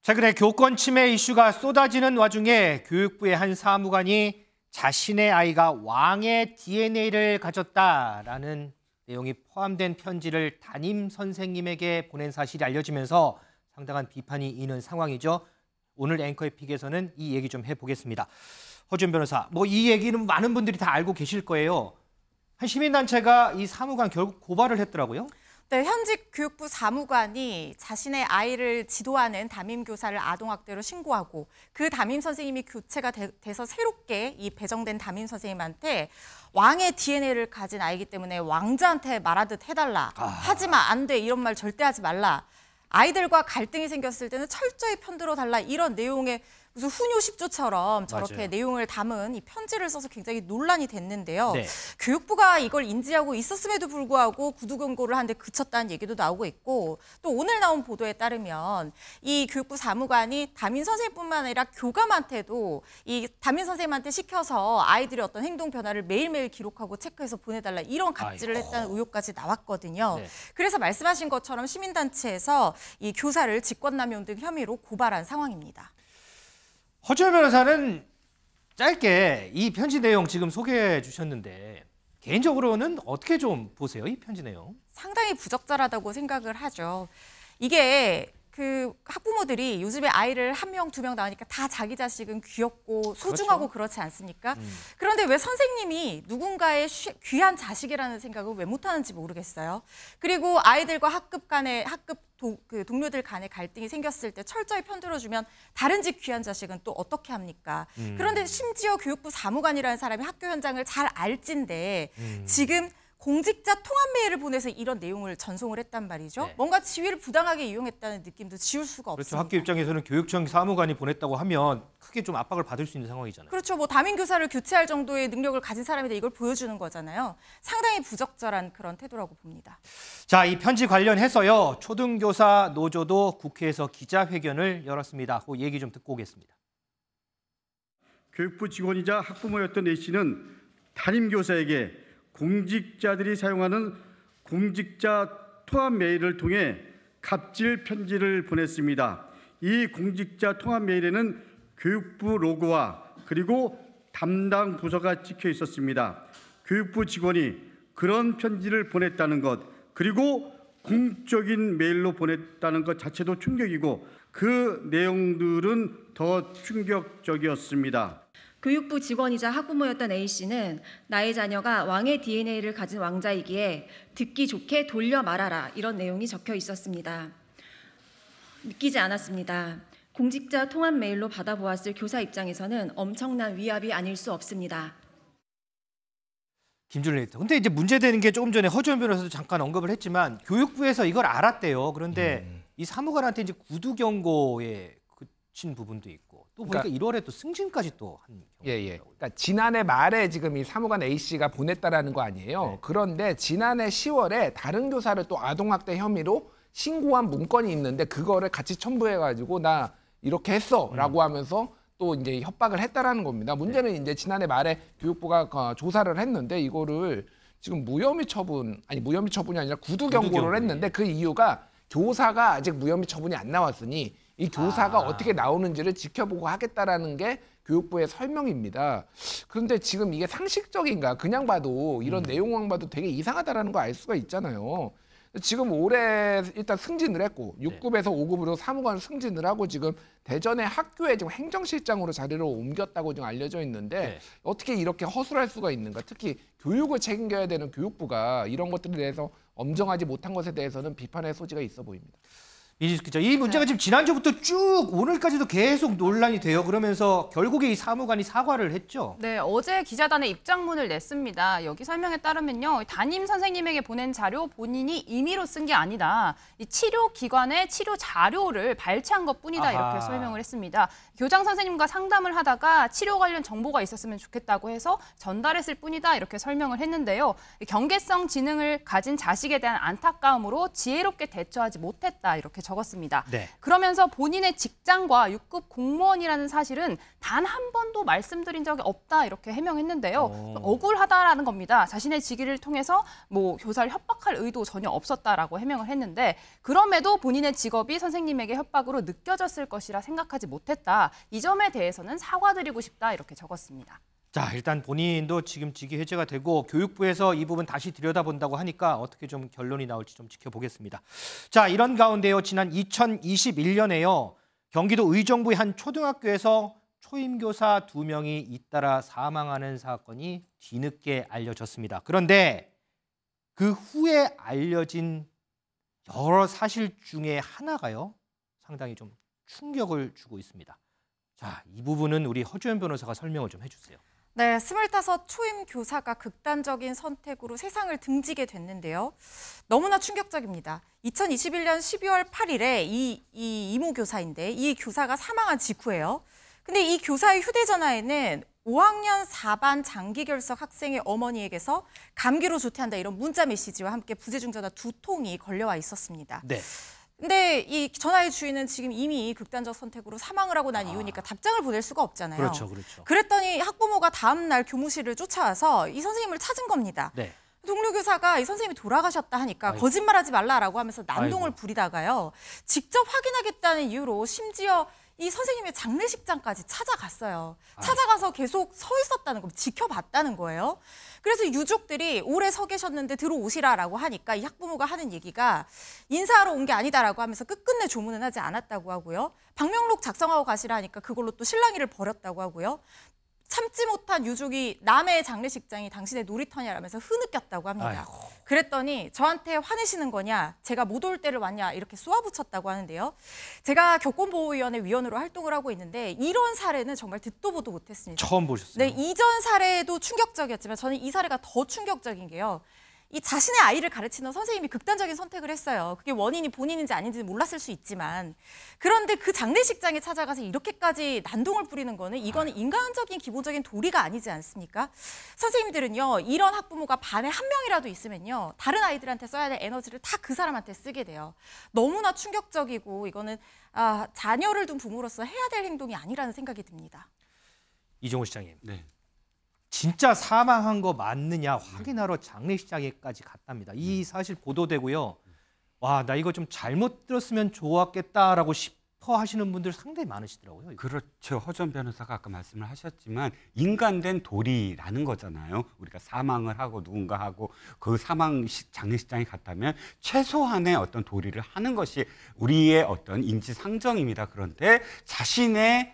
최근에 교권 침해 이슈가 쏟아지는 와중에 교육부의 한 사무관이 자신의 아이가 왕의 DNA를 가졌다라는 내용이 포함된 편지를 담임 선생님에게 보낸 사실이 알려지면서 상당한 비판이 있는 상황이죠. 오늘 앵커의 픽에서는 이 얘기 좀 해보겠습니다. 허준 변호사, 이 얘기는 많은 분들이 다 알고 계실 거예요. 한 시민단체가 이 사무관 결국 고발을 했더라고요. 네, 현직 교육부 사무관이 자신의 아이를 지도하는 담임교사를 아동학대로 신고하고 그 담임 선생님이 교체가 돼서 새롭게 이 배정된 담임 선생님한테 왕의 DNA를 가진 아이기 때문에 왕자한테 말하듯 해달라. 하지마, 안 돼, 이런 말 절대 하지 말라. 아이들과 갈등이 생겼을 때는 철저히 편들어달라. 이런 내용의 무슨 훈요 10조처럼 저렇게 맞아요. 내용을 담은 이 편지를 써서 굉장히 논란이 됐는데요. 네. 교육부가 이걸 인지하고 있었음에도 불구하고 구두 경고를 하는데 그쳤다는 얘기도 나오고 있고, 또 오늘 나온 보도에 따르면 이 교육부 사무관이 담임 선생님뿐만 아니라 교감한테도 이 담임 선생님한테 시켜서 아이들의 어떤 행동 변화를 매일매일 기록하고 체크해서 보내달라, 이런 갑질을 했다는 의혹까지 나왔거든요. 네. 그래서 말씀하신 것처럼 시민단체에서 이 교사를 직권남용 등 혐의로 고발한 상황입니다. 허준 변호사는 짧게 이 편지 내용 지금 소개해 주셨는데 개인적으로는 어떻게 좀 보세요, 이 편지 내용? 상당히 부적절하다고 생각을 하죠. 이게 그 학부모들이 요즘에 아이를 한 명, 두 명 낳으니까 다 자기 자식은 귀엽고 소중하고 그렇지 않습니까? 그런데 왜 선생님이 누군가의 귀한 자식이라는 생각을 왜 못하는지 모르겠어요. 그리고 아이들과 학급 동료들 간의 갈등이 생겼을 때 철저히 편들어주면 다른 집 귀한 자식은 또 어떻게 합니까? 그런데 심지어 교육부 사무관이라는 사람이 학교 현장을 잘 알진데 지금 공직자 통합 메일을 보내서 이런 내용을 전송을 했단 말이죠. 네. 뭔가 지위를 부당하게 이용했다는 느낌도 지울 수가 그렇죠. 없습니다. 학교 입장에서는 교육청 사무관이 보냈다고 하면 크게 좀 압박을 받을 수 있는 상황이잖아요. 그렇죠. 담임교사를 교체할 정도의 능력을 가진 사람인데 이걸 보여주는 거잖아요. 상당히 부적절한 그런 태도라고 봅니다. 자, 이 편지 관련해서요, 초등교사 노조도 국회에서 기자회견을 열었습니다. 그 얘기 좀 듣고 오겠습니다. 교육부 직원이자 학부모였던 A씨는 담임교사에게 공직자들이 사용하는 공직자 통합 메일을 통해 갑질 편지를 보냈습니다. 이 공직자 통합 메일에는 교육부 로고와 그리고 담당 부서가 찍혀 있었습니다. 교육부 직원이 그런 편지를 보냈다는 것, 그리고 공적인 메일로 보냈다는 것 자체도 충격이고 그 내용들은 더 충격적이었습니다. 교육부 직원이자 학부모였던 A씨는 나의 자녀가 왕의 DNA를 가진 왕자이기에 듣기 좋게 돌려 말하라, 이런 내용이 적혀 있었습니다. 믿기지 않았습니다. 공직자 통합 메일로 받아보았을 교사 입장에서는 엄청난 위압이 아닐 수 없습니다. 김준일 에디터. 근데 이제 문제되는 게 조금 전에 허준 변호사도 잠깐 언급을 했지만 교육부에서 이걸 알았대요. 그런데 이 사무관한테 이제 구두 경고에 그친 부분도 있고 또 보니까 그러니까 1월에 또 승진까지 또 한 경우가 그러니까 지난해 말에 지금 이 사무관 A씨가 보냈다라는 거 아니에요. 네. 그런데 지난해 10월에 다른 교사를 또 아동학대 혐의로 신고한 문건이 있는데 그거를 같이 첨부해가지고 나 이렇게 했어라고 하면서 또 이제 협박을 했다라는 겁니다. 문제는 이제 지난해 말에 교육부가 조사를 했는데 이거를 지금 무혐의 처분이 아니라 구두 경고를 했는데 그 이유가 교사가 아직 무혐의 처분이 안 나왔으니 이 교사가 어떻게 나오는지를 지켜보고 하겠다라는 게 교육부의 설명입니다. 그런데 지금 이게 상식적인가? 그냥 봐도 이런 내용만 봐도 되게 이상하다라는 거 알 수가 있잖아요. 지금 올해 일단 승진을 했고 6급에서 5급으로 사무관을 승진을 하고 지금 대전의 학교에 지금 행정실장으로 자리를 옮겼다고 지금 알려져 있는데 어떻게 이렇게 허술할 수가 있는가? 특히 교육을 책임져야 되는 교육부가 이런 것들에 대해서 엄정하지 못한 것에 대해서는 비판의 소지가 있어 보입니다. 이지숙 기자, 이 문제가 지금 지난주부터 쭉 오늘까지도 계속 논란이 돼요. 그러면서 결국에 이 사무관이 사과를 했죠. 네, 어제 기자단에 입장문을 냈습니다. 여기 설명에 따르면요, 담임 선생님에게 보낸 자료 본인이 임의로 쓴 게 아니다. 이 치료기관의 치료 자료를 발췌한 것뿐이다, 이렇게 설명을 했습니다. 교장 선생님과 상담을 하다가 치료 관련 정보가 있었으면 좋겠다고 해서 전달했을 뿐이다, 이렇게 설명을 했는데요. 경계성 지능을 가진 자식에 대한 안타까움으로 지혜롭게 대처하지 못했다, 이렇게 적었습니다. 네. 그러면서 본인의 직장과 6급 공무원이라는 사실은 단 한 번도 말씀드린 적이 없다 이렇게 해명했는데요. 억울하다라는 겁니다. 자신의 직위를 통해서 뭐 교사를 협박할 의도 전혀 없었다라고 해명을 했는데 그럼에도 본인의 직업이 선생님에게 협박으로 느껴졌을 것이라 생각하지 못했다. 이 점에 대해서는 사과드리고 싶다 이렇게 적었습니다. 자, 일단 본인도 지금 직위 해제가 되고 교육부에서 이 부분 다시 들여다본다고 하니까 어떻게 좀 결론이 나올지 좀 지켜보겠습니다. 자, 이런 가운데요. 지난 2021년에요. 경기도 의정부의 한 초등학교에서 초임교사 2명이 잇따라 사망하는 사건이 뒤늦게 알려졌습니다. 그런데 그 후에 알려진 여러 사실 중에 하나가요. 상당히 좀 충격을 주고 있습니다. 자, 이 부분은 우리 허주연 변호사가 설명을 좀 해주세요. 네, 25 초임 교사가 극단적인 선택으로 세상을 등지게 됐는데요. 너무나 충격적입니다. 2021년 12월 8일에 이 이모 교사인데 이 교사가 사망한 직후예요. 근데 이 교사의 휴대전화에는 5학년 4반 장기결석 학생의 어머니에게서 감기로 조퇴한다 이런 문자 메시지와 함께 부재중 전화 2통이 걸려와 있었습니다. 네. 근데 이 전화의 주인은 지금 이미 극단적 선택으로 사망을 하고 난 이유니까 답장을 보낼 수가 없잖아요. 그렇죠, 그렇죠. 그랬더니 학부모가 다음 날 교무실을 쫓아와서 이 선생님을 찾은 겁니다. 네. 동료 교사가 이 선생님이 돌아가셨다 하니까 아이고. 거짓말하지 말라라고 하면서 난동을 아이고. 부리다가요. 직접 확인하겠다는 이유로 심지어 이 선생님의 장례식장까지 찾아갔어요. 찾아가서 계속 서 있었다는 거, 지켜봤다는 거예요. 그래서 유족들이 오래 서 계셨는데 들어오시라라고 하니까 이 학부모가 하는 얘기가 인사하러 온 게 아니다라고 하면서 끝끝내 조문은 하지 않았다고 하고요. 방명록 작성하고 가시라 하니까 그걸로 또 실랑이를 벌였다고 하고요. 참지 못한 유족이 남의 장례식장이 당신의 놀이터냐라면서 흐느꼈다고 합니다. 아이고. 그랬더니 저한테 화내시는 거냐, 제가 못 올 때를 왔냐 이렇게 쏘아붙였다고 하는데요. 제가 교권보호위원회 위원으로 활동을 하고 있는데 이런 사례는 정말 듣도 보도 못했습니다. 처음 보셨어요? 네, 이전 사례도 충격적이었지만 저는 이 사례가 더 충격적인 게요. 이 자신의 아이를 가르치는 선생님이 극단적인 선택을 했어요. 그게 원인이 본인인지 아닌지는 몰랐을 수 있지만 그런데 그 장례식장에 찾아가서 이렇게까지 난동을 부리는 거는 이거는 인간적인 기본적인 도리가 아니지 않습니까? 선생님들은요. 이런 학부모가 반에 한 명이라도 있으면요. 다른 아이들한테 써야 될 에너지를 다 그 사람한테 쓰게 돼요. 너무나 충격적이고 이거는 자녀를 둔 부모로서 해야 될 행동이 아니라는 생각이 듭니다. 이종호 시장님. 네. 진짜 사망한 거 맞느냐 확인하러 장례식장에까지 갔답니다. 이 사실 보도되고요. 와, 나 이거 좀 잘못 들었으면 좋았겠다라고 싶어 하시는 분들 상당히 많으시더라고요. 이거. 그렇죠. 허전 변호사가 아까 말씀을 하셨지만 인간된 도리라는 거잖아요. 우리가 사망을 하고 누군가 하고 그 사망 장례식장에 갔다면 최소한의 어떤 도리를 하는 것이 우리의 어떤 인지상정입니다. 그런데 자신의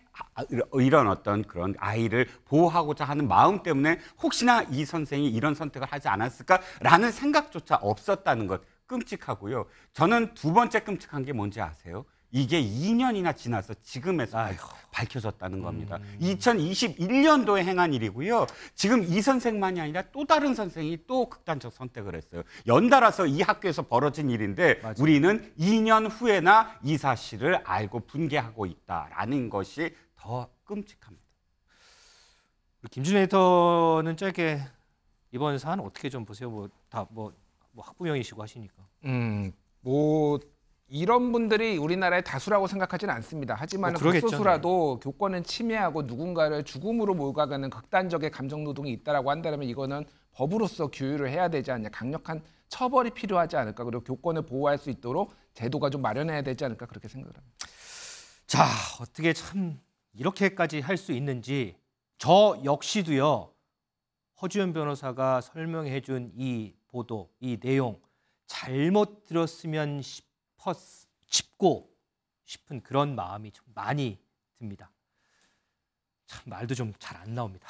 이런 어떤 그런 아이를 보호하고자 하는 마음 때문에 혹시나 이 선생이 이런 선택을 하지 않았을까라는 생각조차 없었다는 것 끔찍하고요. 저는 두 번째 끔찍한 게 뭔지 아세요? 이게 2년이나 지나서 지금에서 밝혀졌다는 겁니다. 2021년도에 행한 일이고요. 지금 이 선생만이 아니라 또 다른 선생이 또 극단적 선택을 했어요. 연달아서 이 학교에서 벌어진 일인데 맞아요. 우리는 2년 후에나 이 사실을 알고 분개하고 있다라는 것이 더 끔찍합니다. 김준호 에디터는 짧게 이번 사안 어떻게 좀 보세요? 뭐 학부형이시고 하시니까. 뭐 이런 분들이 우리나라의 다수라고 생각하지는 않습니다. 하지만 그러겠죠. 극소수라도 교권은 침해하고 누군가를 죽음으로 몰아가는 극단적의 감정 노동이 있다라고 한다면 이거는 법으로서 규율을 해야 되지 않냐, 강력한 처벌이 필요하지 않을까, 그리고 교권을 보호할 수 있도록 제도가 좀 마련해야 되지 않을까 그렇게 생각을 합니다. 자, 어떻게 참 이렇게까지 할 수 있는지 저 역시도요. 허주연 변호사가 설명해준 이 보도, 이 내용 잘못 들었으면 싶고 싶은 그런 마음이 좀 많이 듭니다. 참 말도 좀 잘 안 나옵니다.